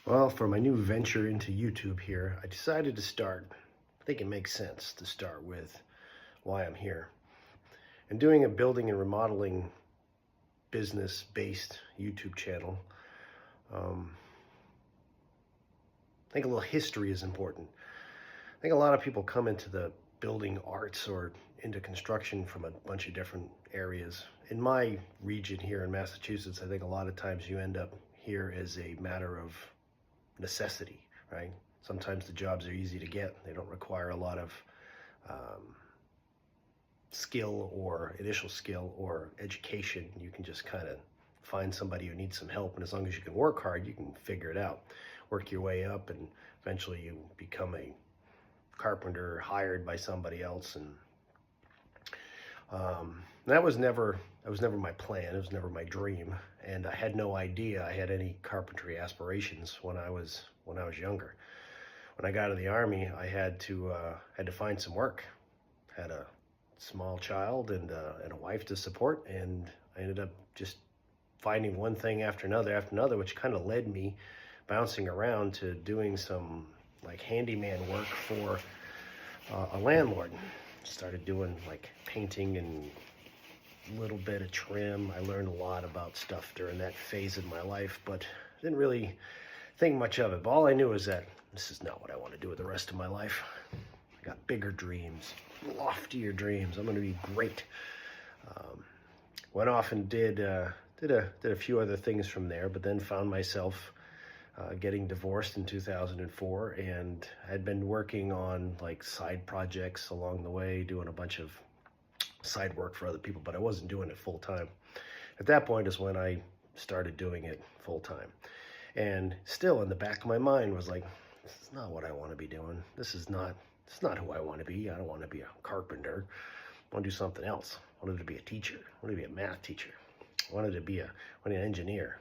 Well, for my new venture into YouTube here, I decided to start. I think it makes sense to start with why I'm here. And doing a building and remodeling business-based YouTube channel, um, I think a little history is important. I think a lot of people come into the building arts or into construction from a bunch of different areas. In my region here in Massachusetts, I think a lot of times you end up here as a matter of necessity, right? Sometimes the jobs are easy to get. They don't require a lot of um, skill or initial skill or education. You can just kind of find somebody who needs some help, and as long as you can work hard, you can figure it out. Work your way up, and eventually you become a carpenter hired by somebody else. And that was never my plan. It was never my dream, and I had no idea I had any carpentry aspirations when I was younger. When I got out of the army, I had to find some work. Had a small child and a wife to support, and I ended up just finding one thing after another, which kind of led me bouncing around to doing some like handyman work for a landlord. Started doing like painting and a little bit of trim. I learned a lot about stuff during that phase of my life, but didn't really think much of it. But all I knew is that this is not what I want to do with the rest of my life. I got bigger dreams, loftier dreams. I'm going to be great. Went off and did a few other things from there, but then found myself getting divorced in 2004, and had been working on like side projects along the way, doing a bunch of side work for other people, but I wasn't doing it full time. At that point is when I started doing it full time. And still in the back of my mind was like, this is not what I want to be doing. This is not who I want to be. I don't want to be a carpenter. I want to do something else. I wanted to be a teacher. I wanted to be a math teacher. I wanted to be an engineer.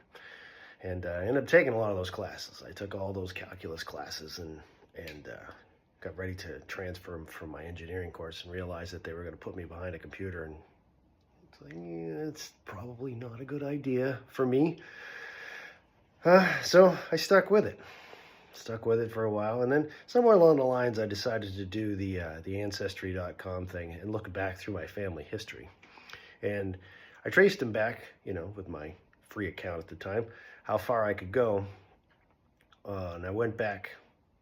And I ended up taking a lot of those classes. I took all those calculus classes and got ready to transfer them from my engineering course, and realized that they were going to put me behind a computer, and it's like, yeah, it's probably not a good idea for me. So I stuck with it. Stuck with it for a while, and then somewhere along the lines, I decided to do the Ancestry.com thing and look back through my family history. And I traced them back, with my free account at the time, how far I could go. And I went back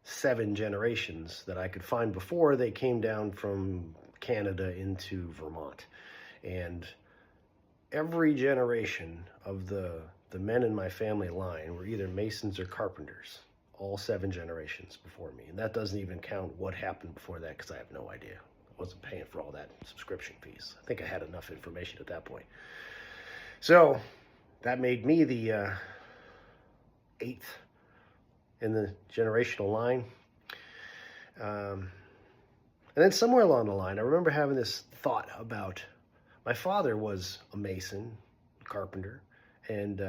7 generations that I could find before they came down from Canada into Vermont. And every generation of the men in my family line were either masons or carpenters, all 7 generations before me. And that doesn't even count what happened before that, because I have no idea. I wasn't paying for all that subscription fees. I think I had enough information at that point. So that made me the 8th in the generational line. And then somewhere along the line, I remember having this thought about, my father was a mason, carpenter, and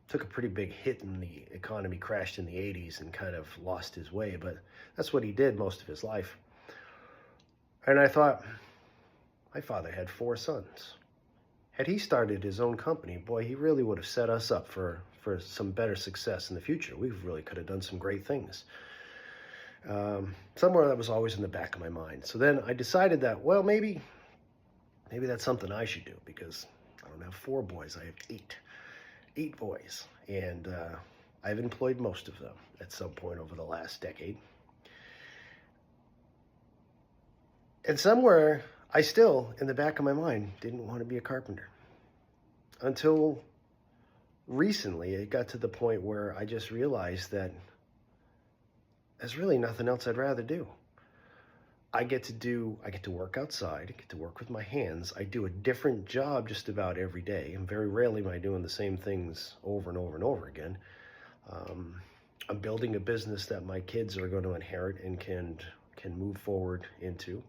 took a pretty big hit when the economy crashed in the 80s and kind of lost his way, but that's what he did most of his life. And I thought, my father had 4 sons. Had he started his own company, boy, he really would have set us up for some better success in the future. We really could have done some great things. Somewhere that was always in the back of my mind. So then I decided that, well, maybe that's something I should do, because I don't have 4 boys, I have 8 boys, and I've employed most of them at some point over the last decade. And somewhere I still, in the back of my mind, didn't want to be a carpenter. Until recently, it got to the point where I just realized that there's really nothing else I'd rather do. I get to work outside, I get to work with my hands. I do a different job just about every day, and very rarely am I doing the same things over and over and over again. I'm building a business that my kids are going to inherit and can move forward into.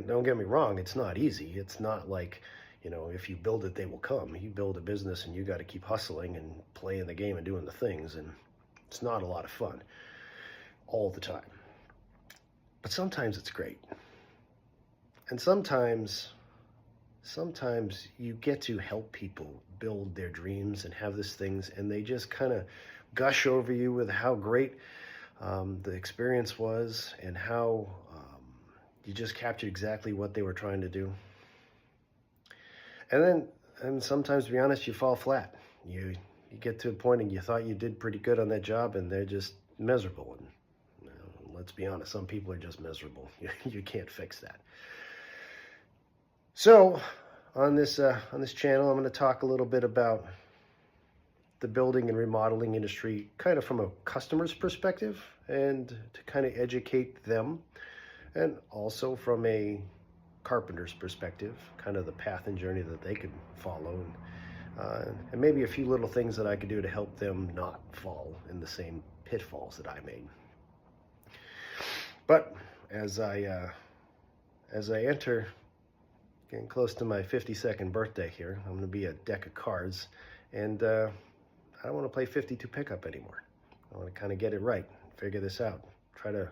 Don't get me wrong, it's not easy. It's not like, if you build it, they will come. You build a business and you got to keep hustling and playing the game and doing the things, and it's not a lot of fun all the time. But sometimes it's great. And sometimes sometimes you get to help people build their dreams and have these things, and they just kind of gush over you with how great the experience was and how you just captured exactly what they were trying to do. And sometimes, to be honest, you fall flat. You get to a point and you thought you did pretty good on that job, and they're just miserable. And let's be honest, some people are just miserable. You can't fix that. So on this channel, I'm going to talk a little bit about the building and remodeling industry, kind of from a customer's perspective, and to kind of educate them, and also from a carpenter's perspective, kind of the path and journey that they could follow, and maybe a few little things that I could do to help them not fall in the same pitfalls that I made. But as I enter, getting close to my 52nd birthday here, I'm going to be a deck of cards, and I don't want to play 52 pickup anymore. I want to kind of get it right, figure this out, try to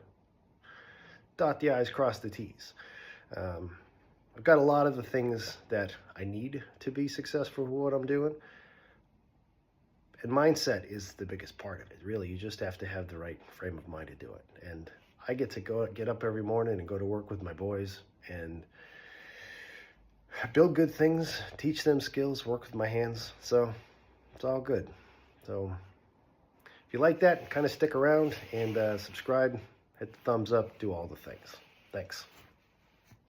dot the I's, cross the T's. I've got a lot of the things that I need to be successful with what I'm doing, and mindset is the biggest part of it. Really, you just have to have the right frame of mind to do it. And I get to get up every morning and go to work with my boys and build good things, teach them skills, work with my hands. So it's all good. So if you like that, kind of stick around and subscribe, hit the thumbs up, do all the things. Thanks.